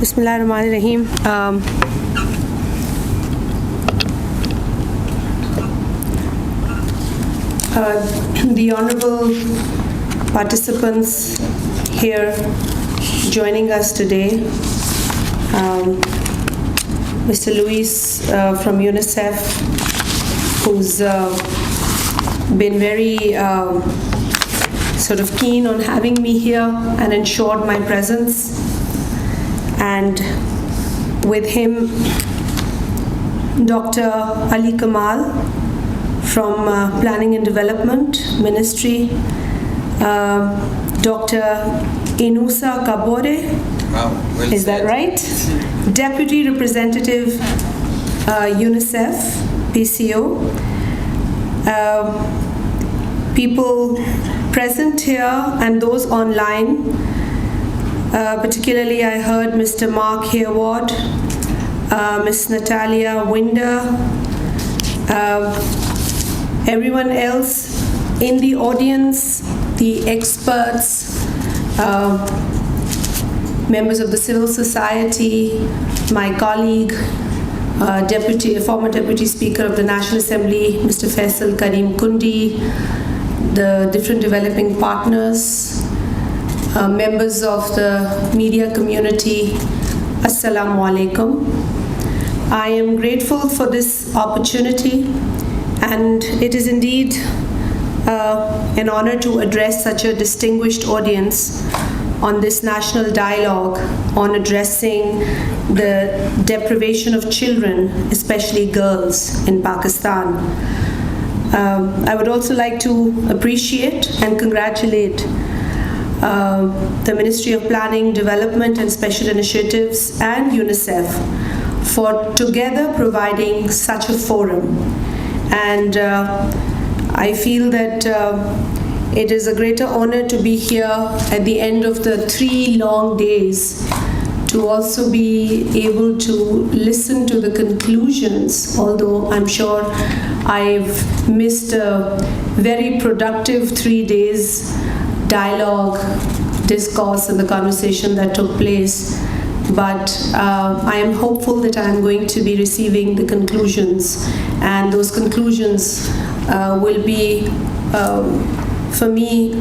Bismillahirrahmanirrahim. The honorable participants here joining us today, Mr. Luis from UNICEF, who's been very sort of keen on having me here and ensured my presence, and with him Dr. Ali Kamal from Planning and Development Ministry, Dr. Inusa Kabore, is that right? Deputy Representative UNICEF, PCO, people present here and those online, particularly I heard Mr. Mark Hayward, Ms. Natalia Winder, everyone else in the audience, the experts, members of the civil society, my colleague, former Deputy Speaker of the National Assembly, Mr. Faisal Karim Kundi, the different developing partners, members of the media community, Assalamu alaikum. I am grateful for this opportunity, and it is indeed an honor to address such a distinguished audience on this national dialogue on addressing the deprivation of children, especially girls, in Pakistan. I would also like to appreciate and congratulate the Ministry of Planning, Development and Special Initiatives and UNICEF for together providing such a forum. And I feel that it is a greater honor to be here at the end of the 3 long days, to also be able to listen to the conclusions, although I'm sure I've missed a very productive 3 days dialogue, discourse, and the conversation that took place. But I am hopeful that I am going to be receiving the conclusions, and those conclusions will be, for me,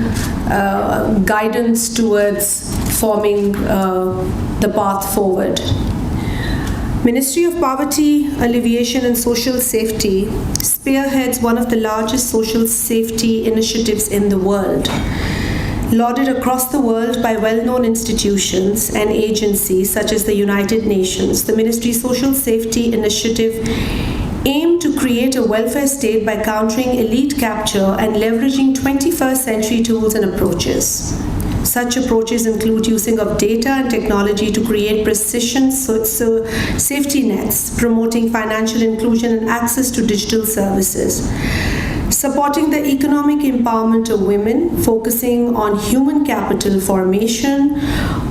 guidance towards forming the path forward. Ministry of Poverty, Alleviation and Social Safety spearheads one of the largest social safety initiatives in the world, lauded across the world by well-known institutions and agencies such as the United Nations. The Ministry's Social Safety Initiative aimed to create a welfare state by countering elite capture and leveraging 21st century tools and approaches. Such approaches include using of data and technology to create precision safety nets, promoting financial inclusion and access to digital services, supporting the economic empowerment of women, focusing on human capital formation,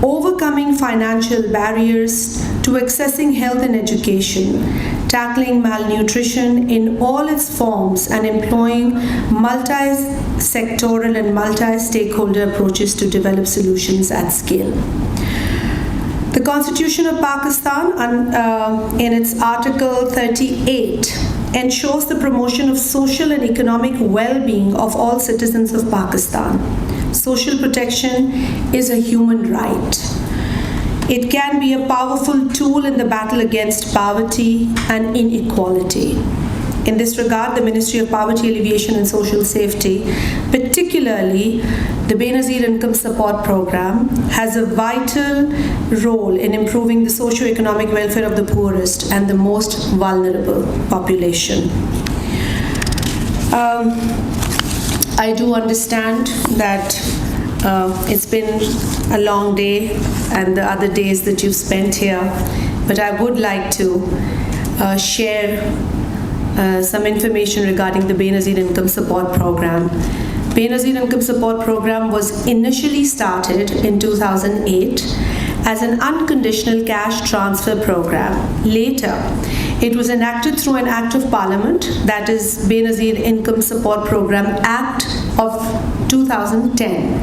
overcoming financial barriers to accessing health and education, tackling malnutrition in all its forms, and employing multi-sectoral and multi-stakeholder approaches to develop solutions at scale. The Constitution of Pakistan, in its Article 38, ensures the promotion of social and economic well-being of all citizens of Pakistan. Social protection is a human right. It can be a powerful tool in the battle against poverty and inequality. In this regard, the Ministry of Poverty, Alleviation and Social Safety, particularly the Benazir Income Support Program, has a vital role in improving the socio-economic welfare of the poorest and the most vulnerable population. I do understand that it's been a long day and the other days that you've spent here, but I would like to share some information regarding the Benazir Income Support Program. Benazir Income Support Program was initially started in 2008 as an unconditional cash transfer program. Later, it was enacted through an Act of Parliament, that is Benazir Income Support Program Act of 2010.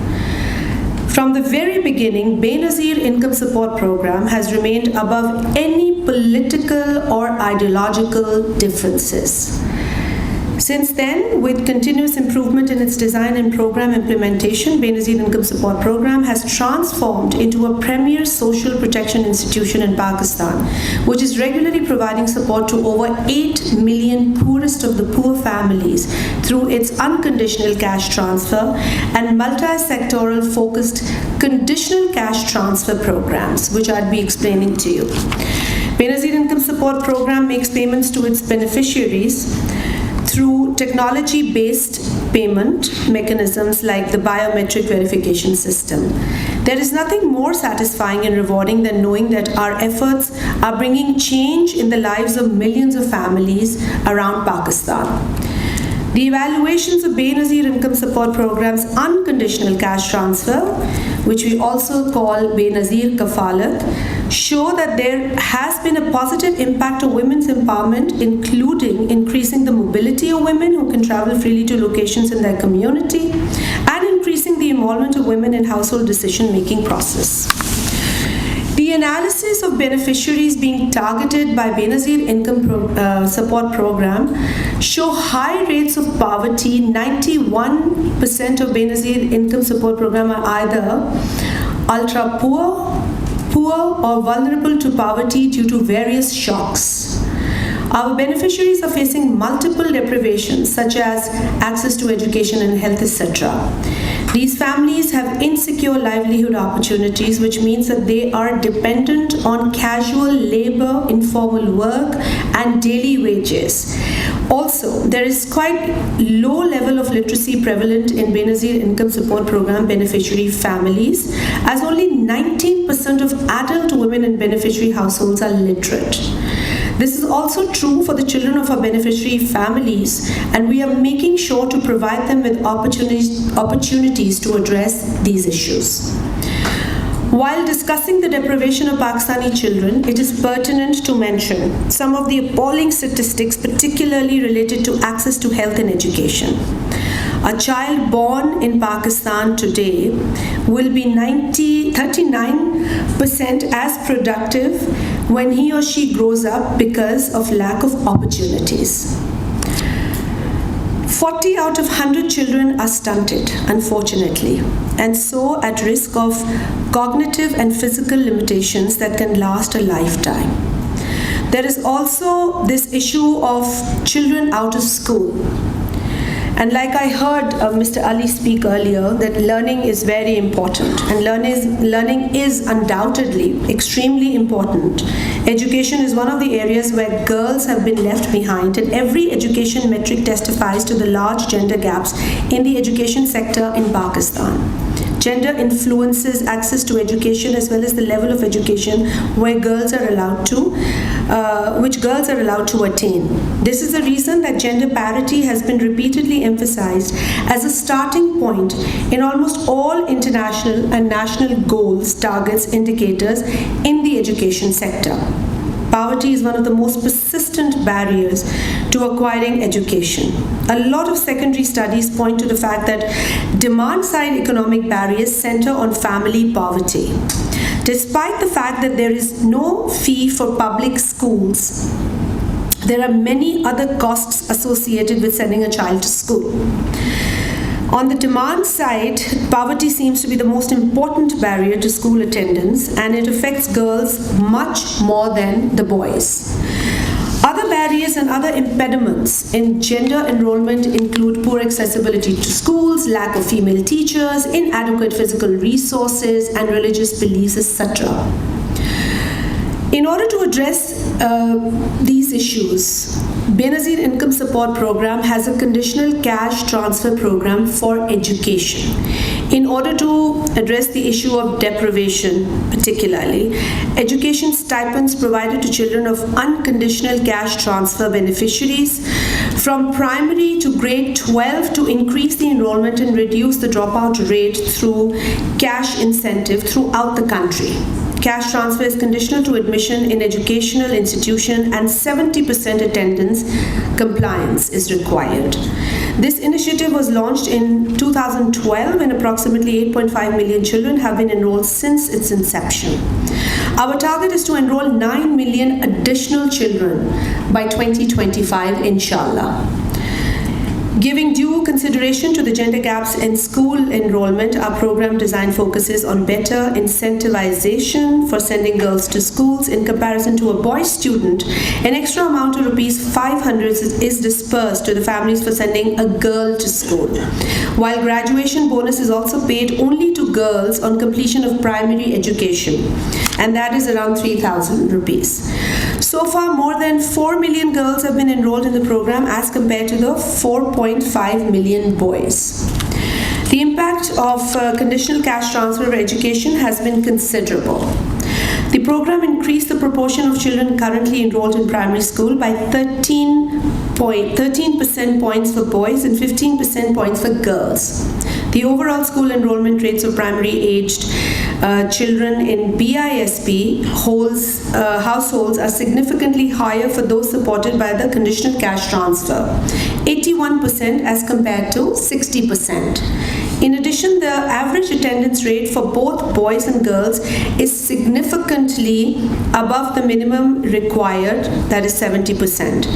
From the very beginning, Benazir Income Support Program has remained above any political or ideological differences. Since then, with continuous improvement in its design and program implementation, Benazir Income Support Program has transformed into a premier social protection institution in Pakistan, which is regularly providing support to over 8 million poorest of the poor families through its unconditional cash transfer and multi-sectoral focused conditional cash transfer programs, which I'll be explaining to you. Benazir Income Support Program makes payments to its beneficiaries through technology-based payment mechanisms like the biometric verification system. There is nothing more satisfying and rewarding than knowing that our efforts are bringing change in the lives of millions of families around Pakistan. The evaluations of Benazir Income Support Program's unconditional cash transfer, which we also call Benazir Kafalat, show that there has been a positive impact on women's empowerment, including increasing the mobility of women who can travel freely to locations in their community and increasing the involvement of women in household decision-making process. The analysis of beneficiaries being targeted by Benazir Income Support Program show high rates of poverty. 91% of Benazir Income Support Program are either ultra poor or vulnerable to poverty due to various shocks. Our beneficiaries are facing multiple deprivations such as access to education and health, etc. These families have insecure livelihood opportunities, which means that they are dependent on casual labor, informal work, and daily wages. Also, there is quite low level of literacy prevalent in Benazir Income Support Program beneficiary families, as only 19% of adult women in beneficiary households are literate. This is also true for the children of our beneficiary families, and we are making sure to provide them with opportunities to address these issues. While discussing the deprivation of Pakistani children, it is pertinent to mention some of the appalling statistics, particularly related to access to health and education. A child born in Pakistan today will be 39% as productive when he or she grows up because of lack of opportunities. 40 out of 100 children are stunted, unfortunately, and so at risk of cognitive and physical limitations that can last a lifetime. There is also this issue of children out of school. And like I heard Mr. Ali speak earlier, that learning is very important, and learning is undoubtedly extremely important. Education is one of the areas where girls have been left behind, and every education metric testifies to the large gender gaps in the education sector in Pakistan. Gender influences access to education as well as the level of education which girls are allowed to attain. This is the reason that gender parity has been repeatedly emphasized as a starting point in almost all international and national goals, targets, indicators in the education sector. Poverty is one of the most persistent barriers to acquiring education. A lot of secondary studies point to the fact that demand-side economic barriers center on family poverty. Despite the fact that there is no fee for public schools, there are many other costs associated with sending a child to school. On the demand side, poverty seems to be the most important barrier to school attendance, and it affects girls much more than the boys. Other barriers and other impediments in gender enrollment include poor accessibility to schools, lack of female teachers, inadequate physical resources, and religious beliefs, etc. In order to address these issues, Benazir Income Support Program has a conditional cash transfer program for education. In order to address the issue of deprivation, particularly, education stipends provided to children of unconditional cash transfer beneficiaries from primary to grade 12 to increase the enrollment and reduce the dropout rate through cash incentive throughout the country. cash transfer is conditional to admission in educational institution and 70% attendance compliance is required. This initiative was launched in 2012 and approximately 8.5 million children have been enrolled since its inception. Our target is to enroll 9 million additional children by 2025, inshallah. Giving due consideration to the gender gaps in school enrollment, our program design focuses on better incentivization for sending girls to schools. In comparison to a boy student, an extra amount of ₹500 is dispersed to the families for sending a girl to school, while graduation bonus is also paid only to girls on completion of primary education, and that is around ₹3,000. So far, more than 4 million girls have been enrolled in the program as compared to the 4.5 million boys. The impact of conditional cash transfer of education has been considerable. The program increased the proportion of children currently enrolled in primary school by 13% points for boys and 15% points for girls. The overall school enrollment rates of primary-aged children in BISP households are significantly higher for those supported by the conditional cash transfer, 81% as compared to 60%. In addition, the average attendance rate for both boys and girls is significantly above the minimum required, that is 70%.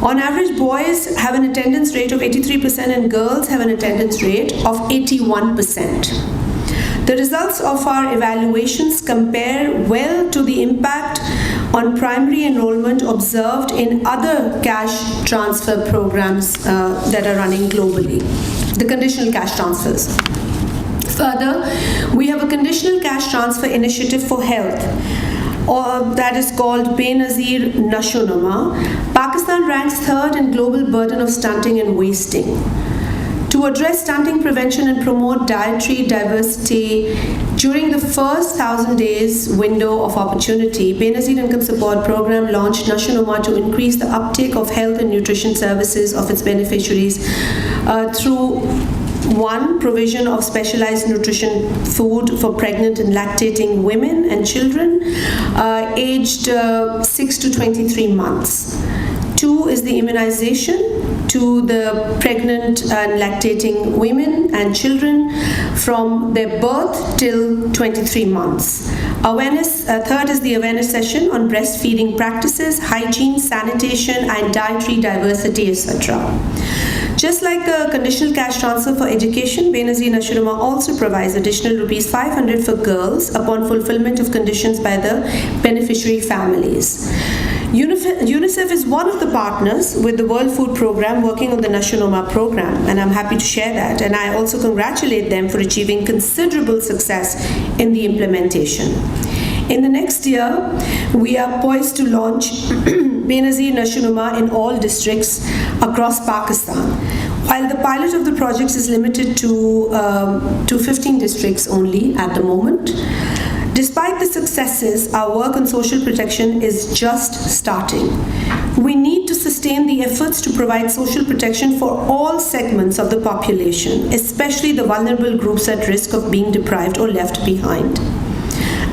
On average, boys have an attendance rate of 83% and girls have an attendance rate of 81%. The results of our evaluations compare well to the impact on primary enrollment observed in other cash transfer programs that are running globally, the conditional cash transfers. Further, we have a conditional cash transfer initiative for health, or that is called Benazir Nashonama. Pakistan ranks third in global burden of stunting and wasting. To address stunting prevention and promote dietary diversity during the first 1,000 days window of opportunity, Benazir Income Support Program launched Nashonama to increase the uptake of health and nutrition services of its beneficiaries through 1. Provision of specialized nutrition food for pregnant and lactating women and children aged 6 to 23 months. 2 is the immunization to the pregnant and lactating women and children from their birth till 23 months. Third is the awareness session on breastfeeding practices, hygiene, sanitation, and dietary diversity, etc. Just like a conditional cash transfer for education, Benazir Nashonama also provides additional ₹500 for girls upon fulfillment of conditions by the beneficiary families. UNICEF is one of the partners with the World Food Programme working on the Nashonama program, and I'm happy to share that, and I also congratulate them for achieving considerable success in the implementation. In the next year, we are poised to launch Benazir Nashonama in all districts across Pakistan. While the pilot of the project is limited to 15 districts only at the moment, despite the successes, our work on social protection is just starting. We need to sustain the efforts to provide social protection for all segments of the population, especially the vulnerable groups at risk of being deprived or left behind.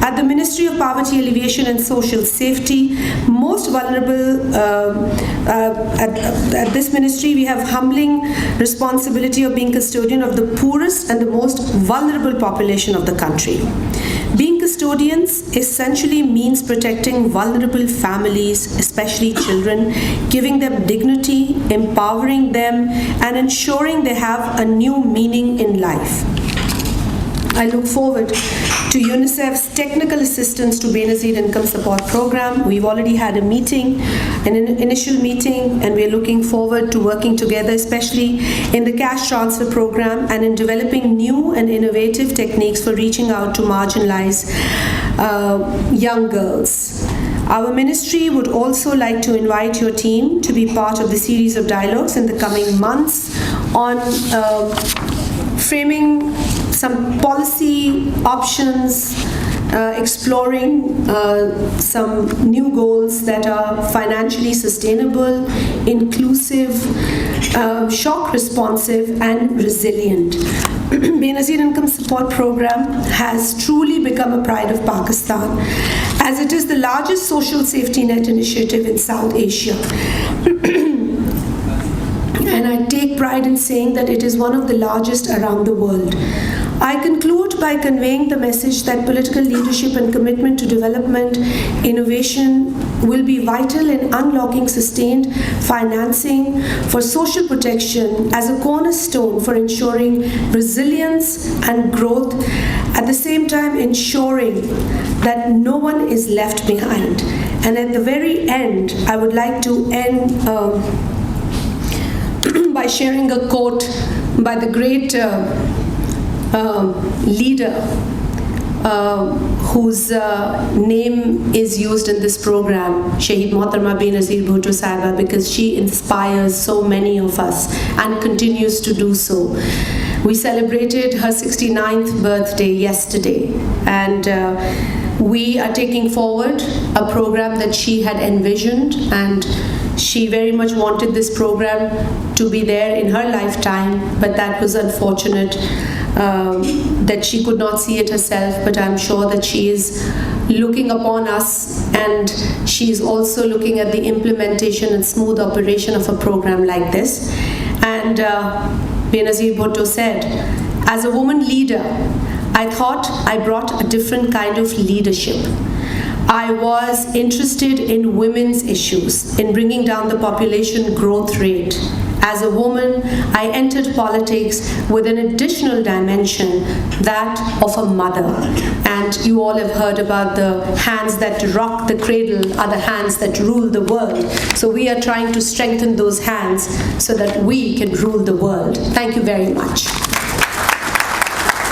At the Ministry of Poverty Alleviation and Social Safety, most vulnerable, at this ministry, we have humbling responsibility of being custodian of the poorest and the most vulnerable population of the country. Being custodians essentially means protecting vulnerable families, especially children, giving them dignity, empowering them, and ensuring they have a new meaning in life. I look forward to UNICEF's technical assistance to Benazir Income Support Program. We've already had a meeting, an initial meeting, and we're looking forward to working together, especially in the cash transfer program and in developing new and innovative techniques for reaching out to marginalized young girls. Our ministry would also like to invite your team to be part of the series of dialogues in the coming months on framing some policy options, exploring some new goals that are financially sustainable, inclusive, shock responsive, and resilient. Benazir Income Support Program has truly become a pride of Pakistan, as it is the largest social safety net initiative in South Asia. And I take pride in saying that it is one of the largest around the world. I conclude by conveying the message that political leadership and commitment to development, innovation will be vital in unlocking sustained financing for social protection as a cornerstone for ensuring resilience and growth, at the same time ensuring that no one is left behind. And at the very end, I would like to end by sharing a quote by the great leader whose name is used in this program, Shaheed Mohtarama Benazir Bhutto Sahiba, because she inspires so many of us and continues to do so. We celebrated her 69th birthday yesterday, and we are taking forward a program that she had envisioned, and she very much wanted this program to be there in her lifetime, but that was unfortunate that she could not see it herself. But I'm sure that she is looking upon us, and she is also looking at the implementation and smooth operation of a program like this. And Benazir Bhutto said, as a woman leader, I thought I brought a different kind of leadership. I was interested in women's issues, in bringing down the population growth rate. As a woman, I entered politics with an additional dimension, that of a mother. And you all have heard about the hands that rock the cradle are the hands that rule the world. So we are trying to strengthen those hands so that we can rule the world. Thank you very much.